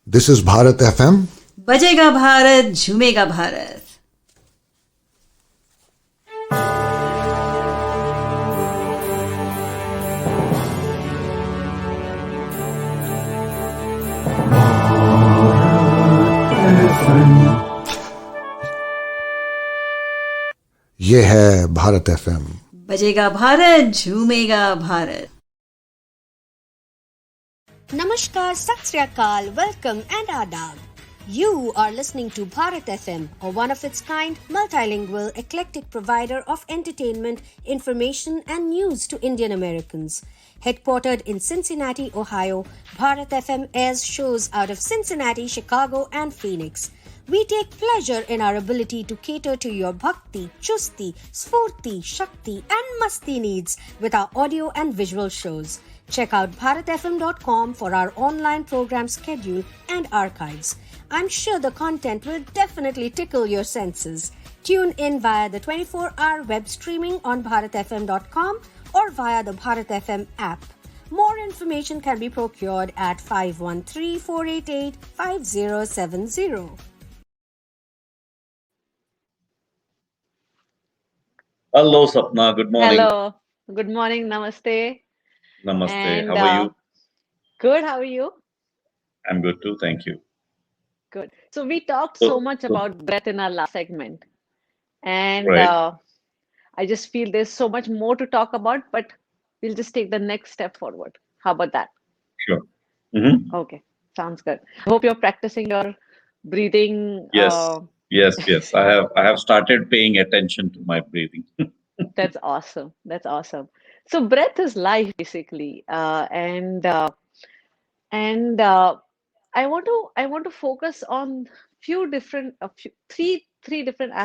This is Bharat FM. बजेगा भारत झूमेगा भारत. ये है भारत FM. बजेगा Bharat झूमेगा Bharat. Namaskar, Sat Sri Akal, welcome and adab. You are listening to Bharat FM, a one-of-its-kind, multilingual, eclectic provider of entertainment, information and news to Indian Americans. Headquartered in Cincinnati, Ohio, Bharat FM airs shows out of Cincinnati, Chicago and Phoenix. We take pleasure in our ability to cater to your bhakti, chusti, sphurti, shakti and masti needs with our audio and visual shows. Check out bharatfm.com for our online program schedule and archives. I'm sure the content will definitely tickle your senses. Tune in via the 24-hour web streaming on bharatfm.com or via the Bharat FM app. More information can be procured at 513-488-5070. Hello, Sapna. Good morning. Hello. Good morning. Namaste. Namaste. And, How are you? Good. How are you? I'm good too. Thank you. Good. So we talked So- so much about breath in our last segment. And Right. I just feel there's so much more to talk about, but we'll just take the next step forward. How about that? Sure. Mm-hmm. Okay. Sounds good. I hope you're practicing your breathing. Yes. Yes. I have started paying attention to my breathing. That's awesome. That's awesome. So breath is life, basically. I want to focus on three different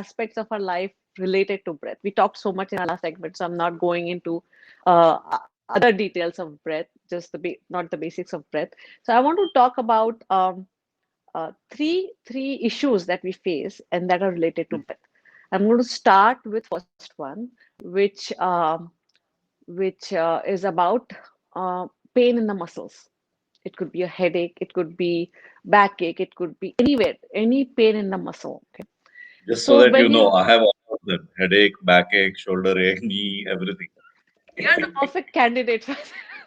aspects of our life related to breath. We talked so much in our last segment, so I'm not going into other details of breath, just not the basics of breath. So I want to talk about three issues that we face and that are related to breath. I'm going to start with first one, which is about pain in the muscles. It could be a headache, it could be backache, it could be anywhere, any pain in the muscle. Okay. Just So so that you when know, I have all of them: headache, backache, shoulder ache, knee, everything. you're the perfect candidate for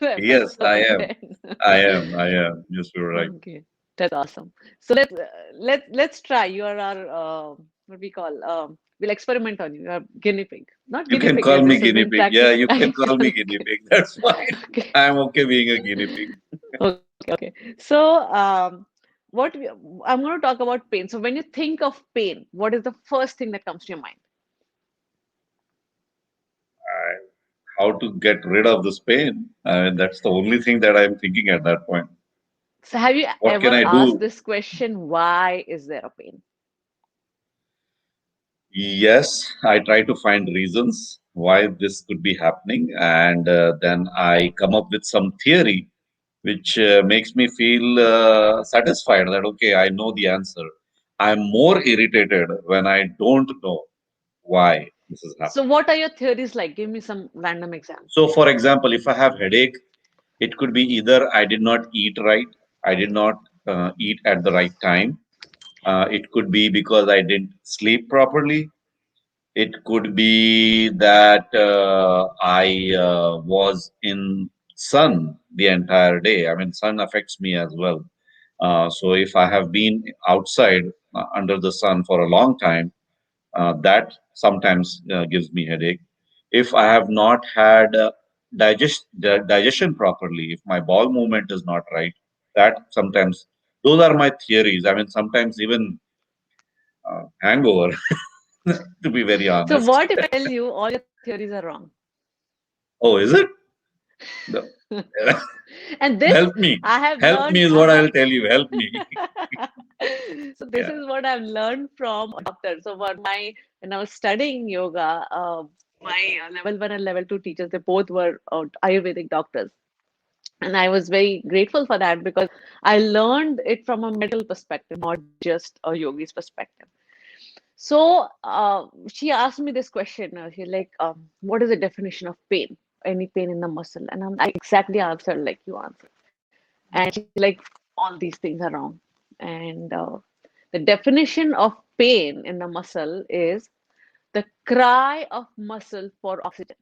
the Yes, I am. episode then. I am. Yes, you're right. Okay, that's awesome. So let's try. You are our what we call we'll experiment on you. You are guinea pig, not You guinea can pig. call This me is guinea in pig. practice. Yeah, you can call me guinea pig. That's fine. Okay. I'm okay being a guinea pig. Okay. So I'm going to talk about pain. So when you think of pain, what is the first thing that comes to your mind? How to get rid of this pain? That's the only thing that I'm thinking at that point. So have you What can ever I asked do? this question? Why is there a pain? Yes, I try to find reasons why this could be happening, and then I come up with some theory which makes me feel satisfied that, okay, I know the answer. I'm more irritated when I don't know why this is So happening. what are your theories like? Give me some random examples. So, for example, if I have headache, it could be either I did not eat right, I did not eat at the right time. It could be because I didn't sleep properly. It could be that I was in sun the entire day. I mean, sun affects me as well. So if I have been outside under the sun for a long time, that sometimes gives me headache. If I have not had digestion properly, if my bowel movement is not right, that sometimes, those are my theories. I mean, sometimes even hangover, to be very So honest. what if I tell you all your theories are wrong? Oh, is it? No. And this Help me. I have Help me learned. is what I'll tell you. Help me. So this Yeah. is what I've learned from a doctor. So when I was studying yoga, my level 1 and level 2 teachers, they both were Ayurvedic doctors. And I was very grateful for that because I learned it from a medical perspective, not just a yogi's perspective. So she asked me this question. She's like, what is the definition of pain? Any pain in the muscle? And I exactly answered like you answered. And she's like, all these things are wrong. And the definition of pain in the muscle is the cry of muscle for oxygen.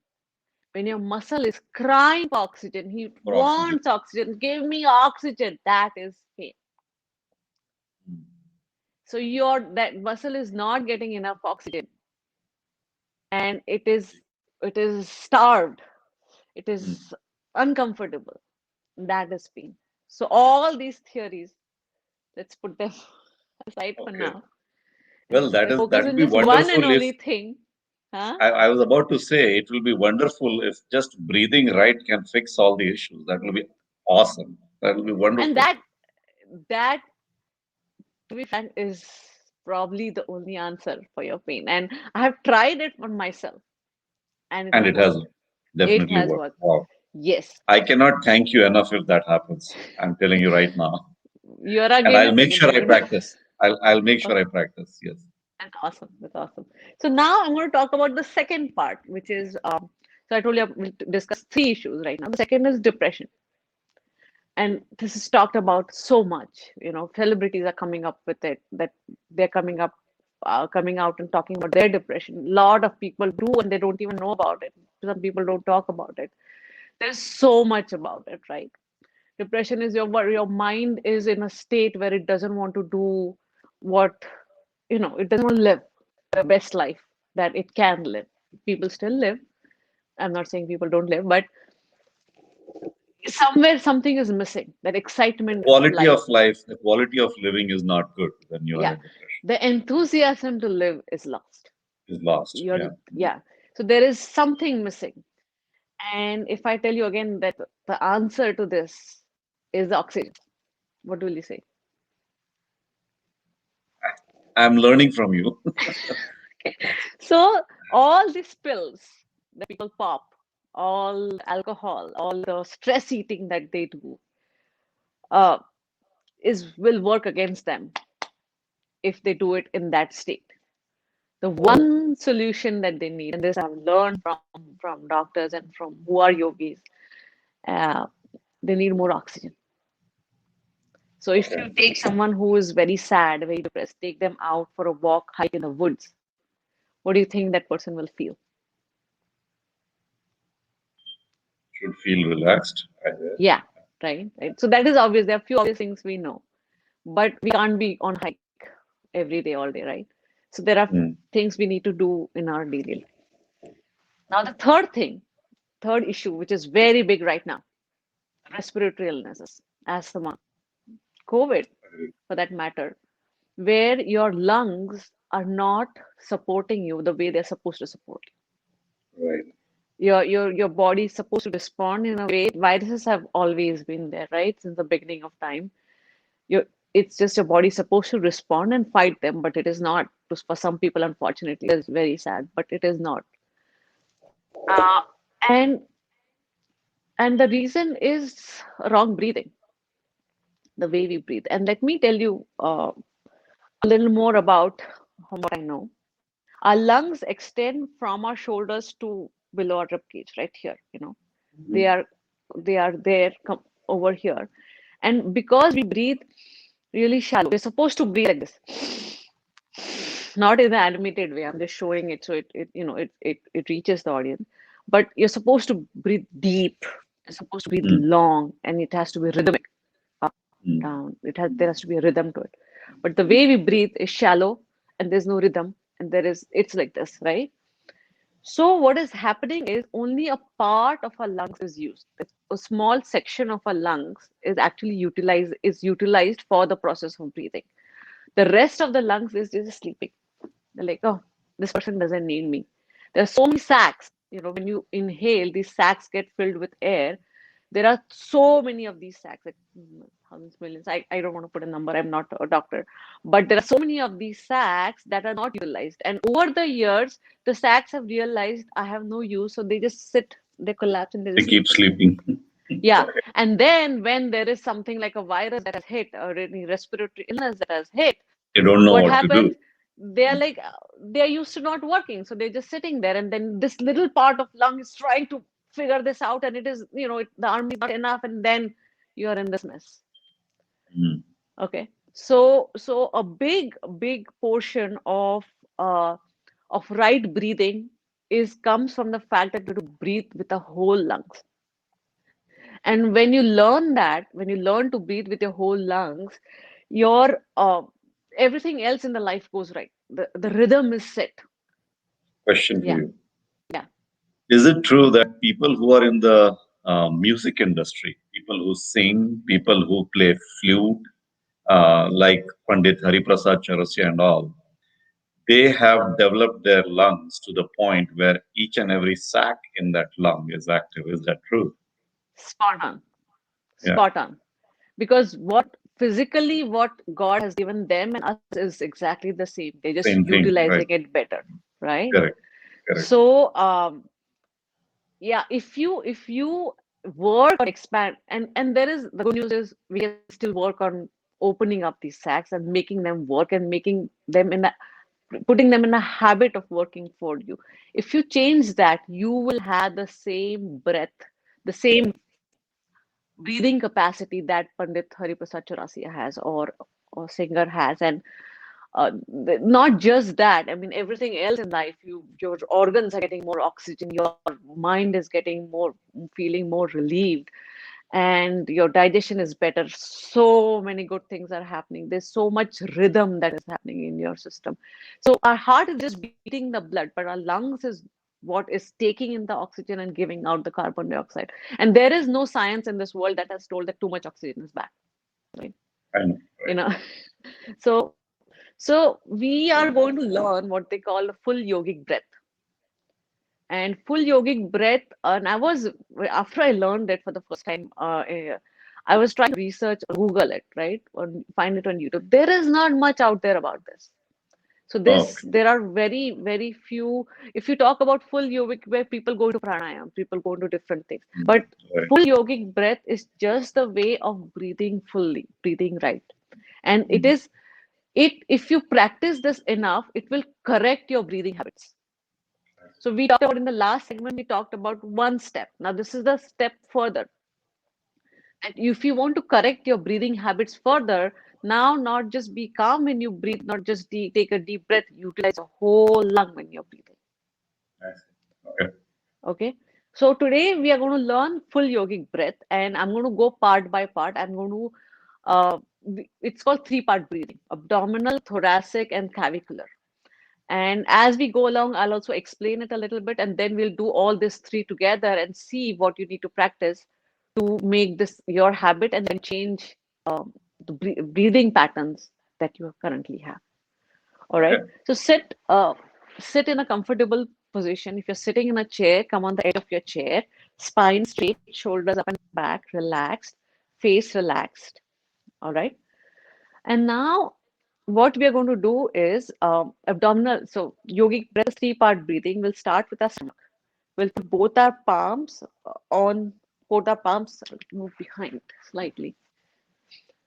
When your muscle is crying for oxygen, he For oxygen. wants oxygen, give me oxygen, that is pain. So your that muscle is not getting enough oxygen, and it is starved, it Mm. is uncomfortable. That is pain. So all these theories, let's put them aside for Okay. now, Well, and let's focus that on would be just one and wonderful if only thing. Huh? I was about to say it will be wonderful if just breathing right can fix all the issues. That will be awesome. That will be And wonderful. that to be frank is probably the only answer for your pain. And I have tried it on myself, and it And has it has worked. It definitely has worked. worked. Wow. Yes. I cannot thank you enough if that happens. I'm telling you right now. You're And again I'll and make again sure I telling me. practice. I'll make sure Okay, I practice. Yes. that's awesome. That's awesome. So now I'm going to talk about the second part, which is so I told you we'll discuss three issues right now. The second is depression. And this is talked about so much. Celebrities are coming up with it, that they're coming out and talking about their depression. A lot of people do, and they don't even know about it. Some people don't talk about it. There's so much about it, right? Depression is your mind is in a state where it doesn't want to do what, it doesn't want to live the best life that it can live. People still live. I'm not saying people don't live, but somewhere something is missing. That excitement of Quality life. of life, the quality of living is not good when you are Yeah. in depression. The enthusiasm to live is lost. Is lost. Yeah. Yeah. So there is something missing. And if I tell you again that the answer to this is oxygen, what will you say? I'm learning from you. So all these pills that people pop, all alcohol, all the stress eating that they do, uh, is will work against them if they do it in that state. The Oh, one solution that they need, and this I've learned from doctors and from who are yogis, uh, they need more oxygen. So if okay. you take someone who is very sad, very depressed, take them out for a walk, hike in the woods, what do you think that person will feel? Should feel relaxed, I guess. Yeah, right, right. So that is obvious. There are few obvious things we know, but we can't be on hike every day, all day, right? So there are Mm. things we need to do in our daily life. Now, the third thing, third issue, which is very big right now, respiratory illnesses, asthma, COVID, for that matter, where your lungs are not supporting you the way they're supposed to support Right. you. Your body is supposed to respond in a way. Viruses have always been there, right? Since the beginning of time. Your It's just your body supposed to respond and fight them, but it is not. For some people, unfortunately, it's very sad, but it is not. Uh, and and the reason is wrong breathing, the way we breathe. And let me tell you a little more about what I know. Our lungs extend from our shoulders to below our rib cage, right here. They Mhm. are they are there over here, and because we breathe really shallow, we're supposed to breathe like this, not in the animated way. I'm just showing it so it reaches the audience. But you're supposed to breathe deep. You're supposed to breathe Mm. long, and it has to be rhythmic, up, Mm. down. There has to be a rhythm to it. But the way we breathe is shallow, and there's no rhythm, and it's like this, right? So what is happening is only a part of our lungs is used. A small section of our lungs is utilized for the process of breathing. The rest of the lungs is just sleeping. They're like, oh, this person doesn't need me. There are so many sacs. When you inhale, these sacs get filled with air. There are so many of these sacs, like thousands, millions. I don't want to put a number. I'm not a doctor. But there are so many of these sacs that are not utilized. And over the years, the sacs have realized I have no use. So they just sit, they collapse, and they They just sleep. keep sleeping. Yeah. Okay. And then when there is something like a virus that has hit or any respiratory illness that has hit, They don't know what what to do. happens, they're used to not working, so they're just sitting there, and then this little part of lung is trying to figure this out, and it is the army is not enough, and then you are in this mess. Mm. Okay, So a big portion uh, of right breathing is comes from the fact that you have to breathe with the whole lungs. And when you learn that, when you learn to breathe with your whole lungs, your everything else in the life goes right. The rhythm is set. Question for Yeah, you. yeah. Is it true that people who are in the music industry, people who sing, people who play flute, like Pandit Hariprasad Chaurasia and all, they have developed their lungs to the point where each and every sac in that lung is active? Is that true? Spot on. Yeah, Spot on. Because what physically what God has given them and us is exactly the same. They're just same thing, right? utilizing it better, right? Correct, correct. So yeah, if you work or expand, and there is the good news is we can still work on opening up these sacs and making them work and making them in a putting them in a habit of working for you. If you change that, you will have the same breath, the same breathing capacity that Pandit Hariprasad Chaurasia has, or singer has. And not just that, I mean, everything else in life, your organs are getting more oxygen, your mind is getting more, feeling more relieved, and your digestion is better. So many good things are happening. There's so much rhythm that is happening in your system. So our heart is just beating the blood, but our lungs is what is taking in the oxygen and giving out the carbon dioxide. And there is no science in this world that has told that too much oxygen is bad, right? I know, You right? know, so we are going to learn what they call a full yogic breath. And full yogic breath, and I was after I learned it for the first time, I was trying to research or Google it, right? Or find it on YouTube. There is not much out there about this. So this Okay, there are very few. If you talk about full yogic, where people go to pranayam, people go into different things. But right. full yogic breath is just the way of breathing fully, breathing right. And it Mm. is it if you practice this enough, it will correct your breathing habits. So we talked about in the last segment, we talked about one step. Now this is the step further. And if you want to correct your breathing habits further, now not just be calm when you breathe, not just take a deep breath, utilize a whole lung when you're breathing. I see. Okay. Okay. So today we are going to learn full yogic breath, and I'm going to go part by part. I'm going to it's called three-part breathing: abdominal, thoracic, and clavicular. And as we go along, I'll also explain it a little bit, and then we'll do all this three together and see what you need to practice to make this your habit and then change the breathing patterns that you currently have. All right. Okay. So sit in a comfortable position. If you're sitting in a chair, come on the edge of your chair, spine straight, shoulders up and back, relaxed, face relaxed. All right. And now what we are going to do is abdominal. So yogic breath, three-part breathing. We'll start with our stomach. We'll put both our palms on, both our palms move behind slightly.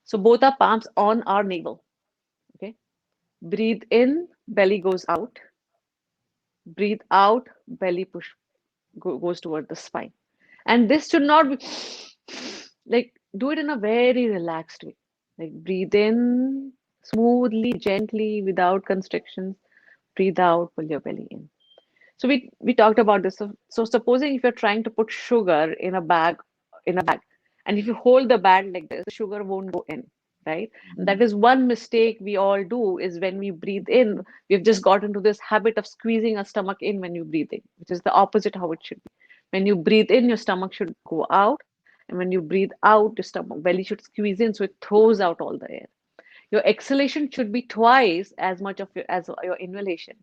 So both our palms on our navel. Okay. Breathe in, belly goes out. Breathe out, belly goes toward the spine. And this should not be like do it in a very relaxed way. Like breathe in smoothly, gently, without constrictions. Breathe out, pull your belly in. So we talked about this. So supposing if you're trying to put sugar in a bag, and if you hold the bag like this, the sugar won't go in, right? And that is one mistake we all do is when we breathe in, we've just got into this habit of squeezing our stomach in when you breathe in, which is the opposite how it should be. When you breathe in, your stomach should go out, and when you breathe out, your stomach belly should squeeze in, so it throws out all the air. Your exhalation should be twice as much of as your inhalation.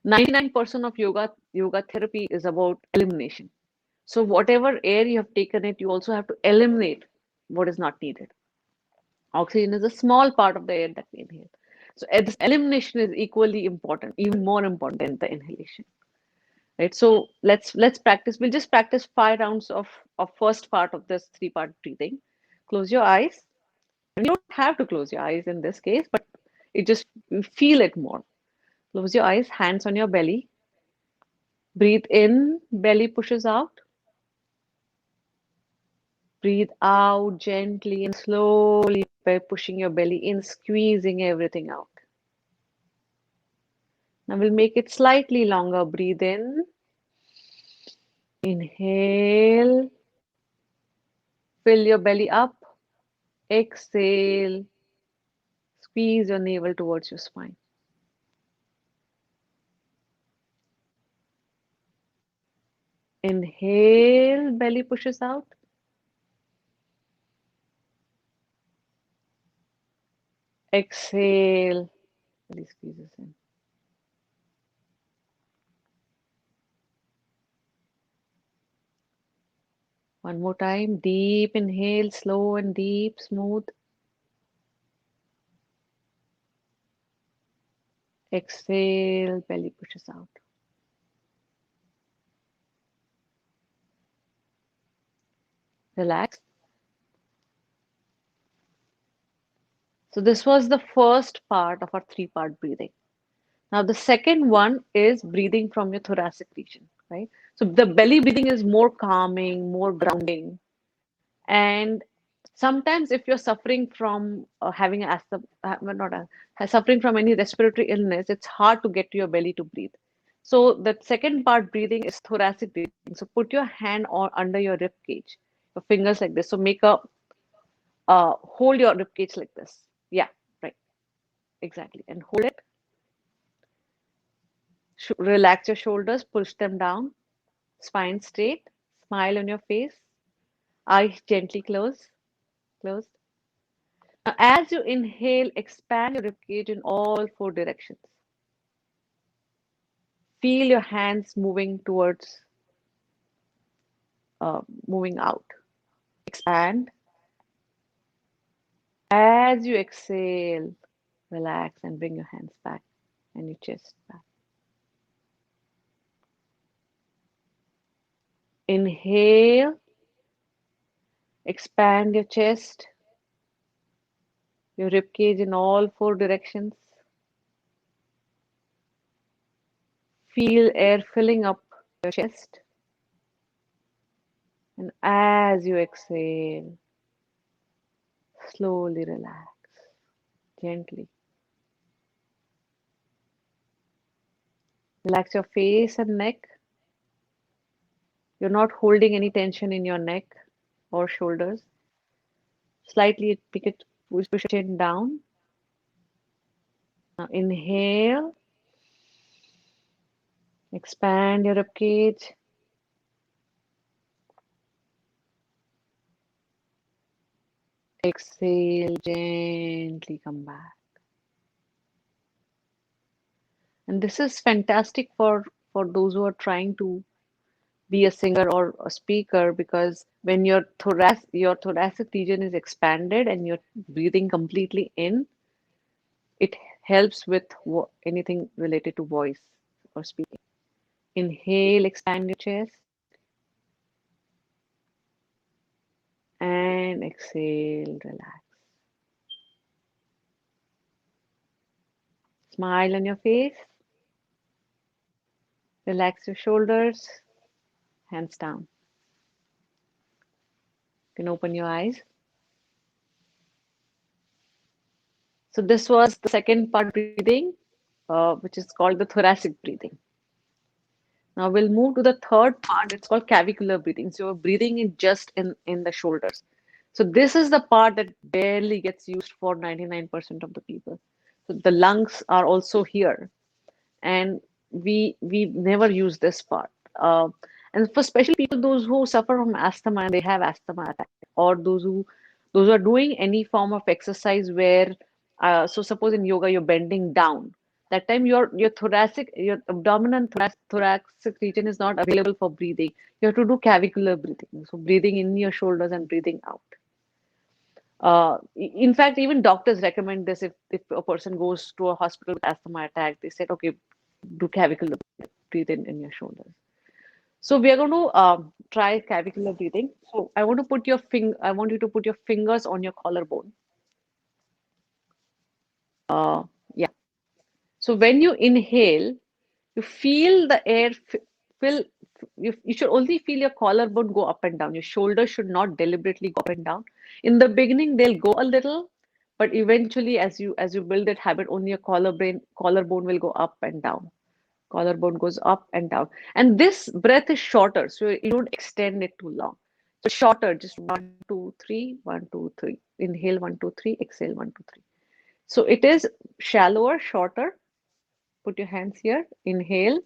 99% of yoga therapy is about elimination. So whatever air you have taken it, you also have to eliminate what is not needed. Oxygen is a small part of the air that we inhale. So this elimination is equally important, even more important than the inhalation. Right. So let's practice. We'll just practice 5 rounds of first part of this three-part breathing. Close your eyes. And you don't have to close your eyes in this case, but it just you feel it more. Close your eyes, hands on your belly. Breathe in, belly pushes out. Breathe out gently and slowly by pushing your belly in, squeezing everything out. Now we'll make it slightly longer. Breathe in. Inhale. Fill your belly up. Exhale. Squeeze your navel towards your spine. Inhale, belly pushes out. Exhale, belly squeezes in. One more time. Deep inhale, slow and deep, smooth. Exhale, belly pushes out. Relax. So this was the first part of our three-part breathing. Now the second one is breathing from your thoracic region, right? So the belly breathing is more calming, more grounding. And sometimes if you're suffering from having asthma, not suffering from any respiratory illness, it's hard to get to your belly to breathe. So the second part breathing is thoracic breathing. So put your hand on under your rib cage, your fingers like this. So make a hold your rib cage like this. Yeah, right, exactly. And hold it. Relax your shoulders, push them down, spine straight, smile on your face, eyes gently closed. Now, as you inhale, expand your ribcage in all four directions. Feel your hands moving towards, moving out. Expand. As you exhale, relax and bring your hands back and your chest back. Inhale, expand your chest, your ribcage in all four directions. Feel air filling up your chest. And as you exhale, slowly relax, gently. Relax your face and neck. You're not holding any tension in your neck or shoulders. Slightly push your chin down. Now inhale. Expand your ribcage. Exhale, gently come back. And this is fantastic for those who are trying to be a singer or a speaker, because when your thoracic region is expanded and you're breathing completely in, it helps with anything related to voice or speaking. Inhale, expand your chest, and exhale, relax. Smile on your face. Relax your shoulders, hands down. You can open your eyes. So this was the second part breathing, which is called the thoracic breathing. Now we'll move to the third part. It's called cavicular breathing. So you're breathing in just in the shoulders. So this is the part that barely gets used for 99% of the people. So the lungs are also here, and we never use this part. And for especially people, those who suffer from asthma and they have asthma attack, or those who are doing any form of exercise where, so suppose in yoga you're bending down. That time your abdominal and thoracic region is not available for breathing. You have to do cavicular breathing. So breathing in your shoulders and breathing out. In fact, even doctors recommend this if a person goes to a hospital with asthma attack. They said, okay, do clavicular breathe in your shoulders. So we are going to try clavicular breathing. So I want you to put your fingers on your collarbone. Yeah. So when you inhale, you feel the air fill. You should only feel your collarbone go up and down. Your shoulders should not deliberately go up and down. In the beginning, they'll go a little, But eventually, as you build that habit, only your collarbone will go up and down. Collarbone goes up and down. And this breath is shorter, so you don't extend it too long. So shorter, just 1, 2, 3, 1, 2, 3. Inhale 1, 2, 3, exhale 1, 2, 3. So it is shallower, shorter. Put your hands here. Inhale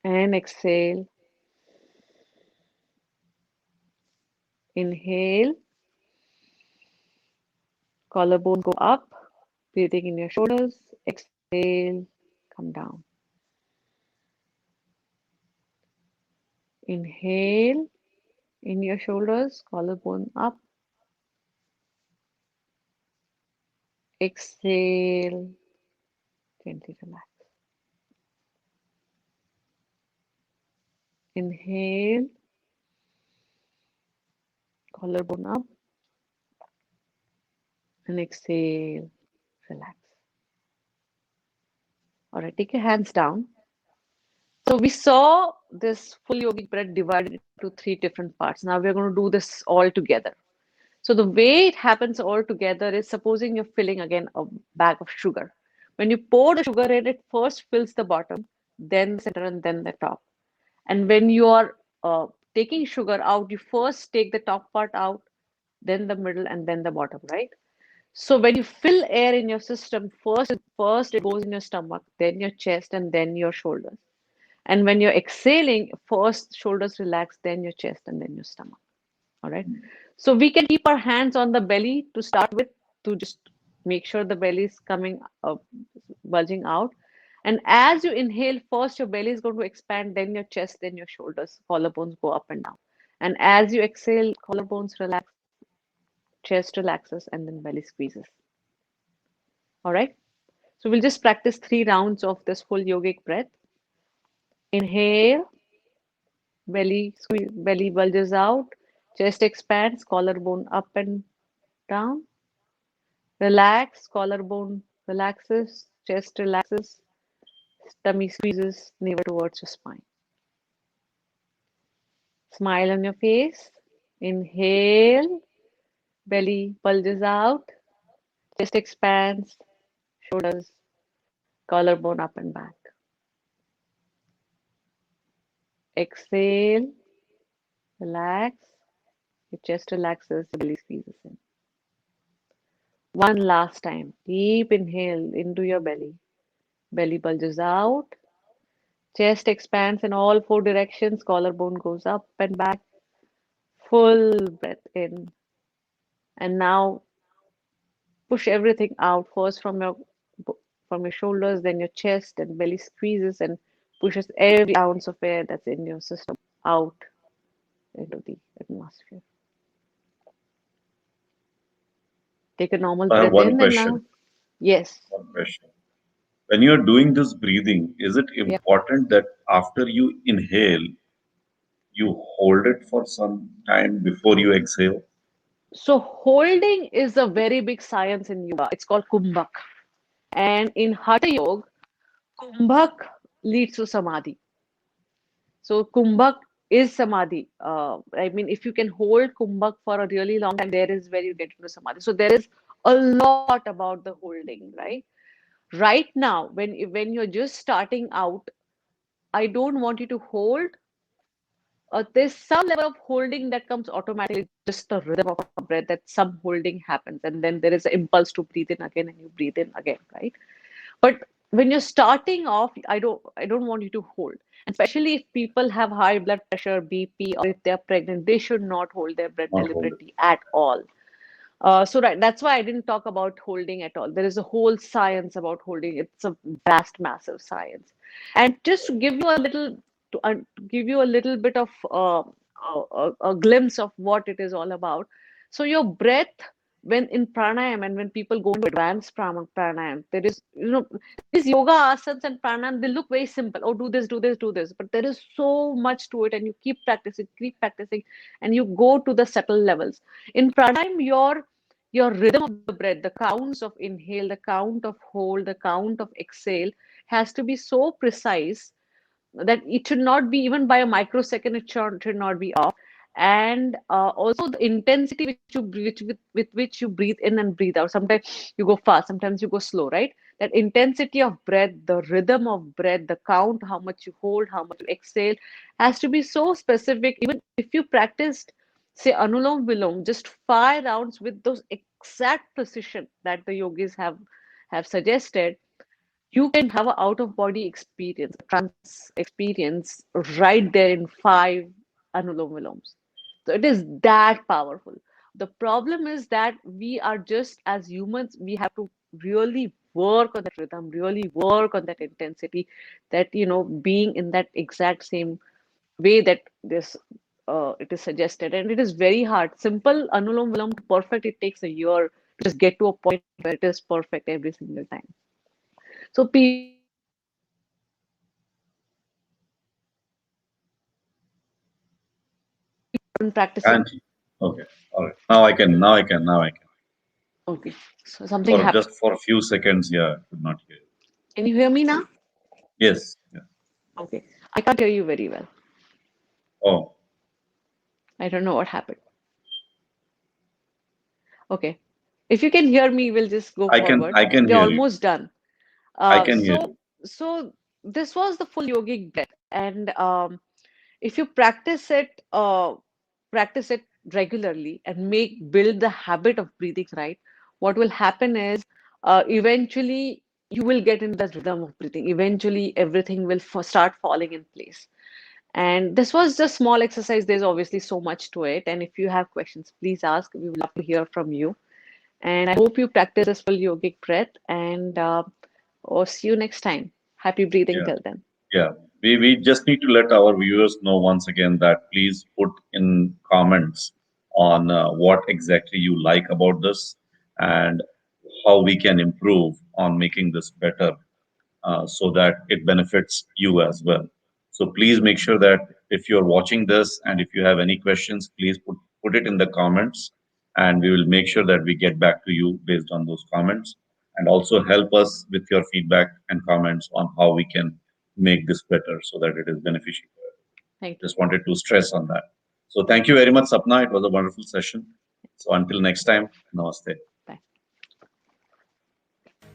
and exhale. Inhale, collarbone go up, breathing in your shoulders. Exhale, come down. Inhale in your shoulders, collarbone up. Exhale, gently relax. Inhale, collarbone up, and exhale, relax. All right, take your hands down. So we saw this full yogic breath divided into three different parts. Now we're going to do this all together. So the way it happens all together is, supposing you're filling again a bag of sugar. When you pour the sugar in, it first fills the bottom, then the center, and then the top. And when you are taking sugar out, you first take the top part out, then the middle, and then the bottom, right? So when you fill air in your system, first it goes in your stomach, then your chest, and then your shoulders. And when you're exhaling, first shoulders relax, then your chest, and then your stomach. All right. So we can keep our hands on the belly to start with, to just make sure the belly is coming up, bulging out. And as you inhale, first your belly is going to expand, then your chest, then your shoulders, collarbones go up and down. And as you exhale, collarbones relax, chest relaxes, and then belly squeezes. All right. So we'll just practice 3 rounds of this full yogic breath. Inhale, belly bulges out, chest expands, collarbone up and down. Relax, collarbone relaxes, chest relaxes, tummy squeezes, navel towards your spine. Smile on your face. Inhale, belly bulges out, chest expands, shoulders, collarbone up and back. Exhale, relax, your chest relaxes, your belly squeezes in. One last time. Deep inhale into your belly. Belly bulges out. Chest expands in all 4 directions. Collarbone goes up and back. Full breath in. And now push everything out. First from your shoulders, then your chest, and belly squeezes and pushes every ounce of air that's in your system out into the atmosphere. Take a normal I have breath one in and now. question. Yes. One question. When you are doing this breathing, is it Yeah. important that after you inhale, you hold it for some time before you exhale? So holding is a very big science in yoga. It's called Kumbak. And in Hatha Yoga, Kumbak leads to Samadhi. So Kumbak is Samadhi. I mean, if you can hold Kumbak for a really long time, there is where you get into Samadhi. So there is a lot about the holding, right? Right now, when you're just starting out, I don't want you to hold. There's some level of holding that comes automatically, just the rhythm of a breath, that some holding happens, and then there is an impulse to breathe in again, and you breathe in again, right? But when you're starting off, I don't want you to hold. And especially if people have high blood pressure, BP, or if they're pregnant, they should not hold their breath Not hold it. deliberately at all. So right, that's why I didn't talk about holding at all. There is a whole science about holding. It's a vast, massive science. And just to give you a little, to give you a little bit of a glimpse of what it is all about. So your breath, when in pranayam and when people go into advanced pranayam, there is, these yoga asanas and pranayam, they look very simple. Oh, do this, do this, do this. But there is so much to it, and you keep practicing, and you go to the subtle levels. In pranayam, your rhythm of the breath, the counts of inhale, the count of hold, the count of exhale has to be so precise that it should not be, even by a microsecond, it should not be off. and also the intensity with which you breathe in and breathe out. Sometimes you go fast, sometimes you go slow, right? That intensity of breath, the rhythm of breath, the count, how much you hold, how much you exhale, has to be so specific. Even if you practiced, say, anulom vilom, just 5 rounds with those exact precision that the yogis have suggested, you can have an out of body experience, a trance experience right there in 5 anulom viloms. So it is that powerful. The problem is that we are just, as humans, we have to really work on that rhythm, really work on that intensity, that, being in that exact same way that this it is suggested. And it is very hard. Simple anulom vilom to perfect, it takes a year to just get to a point where it is perfect every single time. So people practicing. And okay, all right. Now I can. Now I can. Now I can. Okay. So something For happened. just for a few seconds, yeah, I could not hear you. Can you hear me now? Yes. Yeah. Okay. I can't hear you very well. Oh, I don't know what happened. Okay. If you can hear me, we'll just go I can. forward. I can We're hear you. almost done. I Uh, can hear so you. so this was the full yogic breath, and if you practice it regularly and build the habit of breathing right, what will happen is eventually you will get in the rhythm of breathing. Eventually, everything will start falling in place. And this was just small exercise. There's obviously so much to it. And if you have questions, please ask. We would love to hear from you. And I hope you practice this full yogic breath. And or see you next time. Happy breathing Yeah. till then. Yeah, we just need to let our viewers know once again that please put in comments on what exactly you like about this and how we can improve on making this better so that it benefits you as well. So please make sure that if you're watching this and if you have any questions, please put it in the comments and we will make sure that we get back to you based on those comments and also help us with your feedback and comments on how we can make this better so that it is beneficial. Thank you. Just wanted to stress on that. So thank you very much, Sapna. It was a wonderful session. So until next time, namaste. Bye.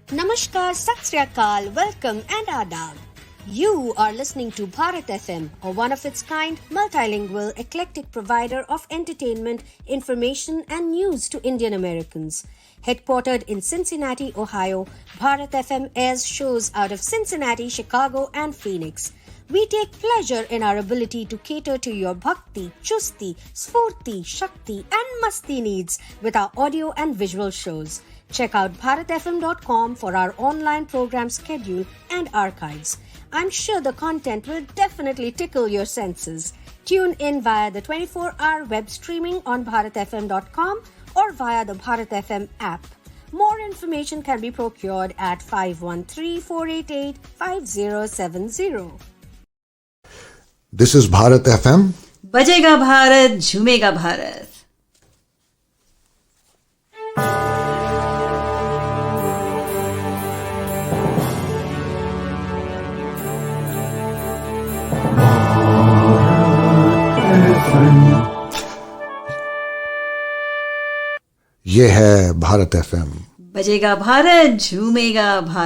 Namaskar, Sat Sri Akal, welcome and adab. You are listening to Bharat FM, a one of its kind, multilingual, eclectic provider of entertainment, information, and news to Indian Americans. Headquartered in Cincinnati, Ohio, Bharat FM airs shows out of Cincinnati, Chicago, and Phoenix. We take pleasure in our ability to cater to your bhakti, chusti, sphurti, shakti, and masti needs with our audio and visual shows. Check out bharatfm.com for our online program schedule and archives. I'm sure the content will definitely tickle your senses. Tune in via the 24-hour web streaming on bharatfm.com or via the Bharat FM app. More information can be procured at 513-488-5070. This is Bharat FM. बजेगा भारत झूमेगा भारत. ये है Bharat FM. बजेगा भारत झूमेगा भारत.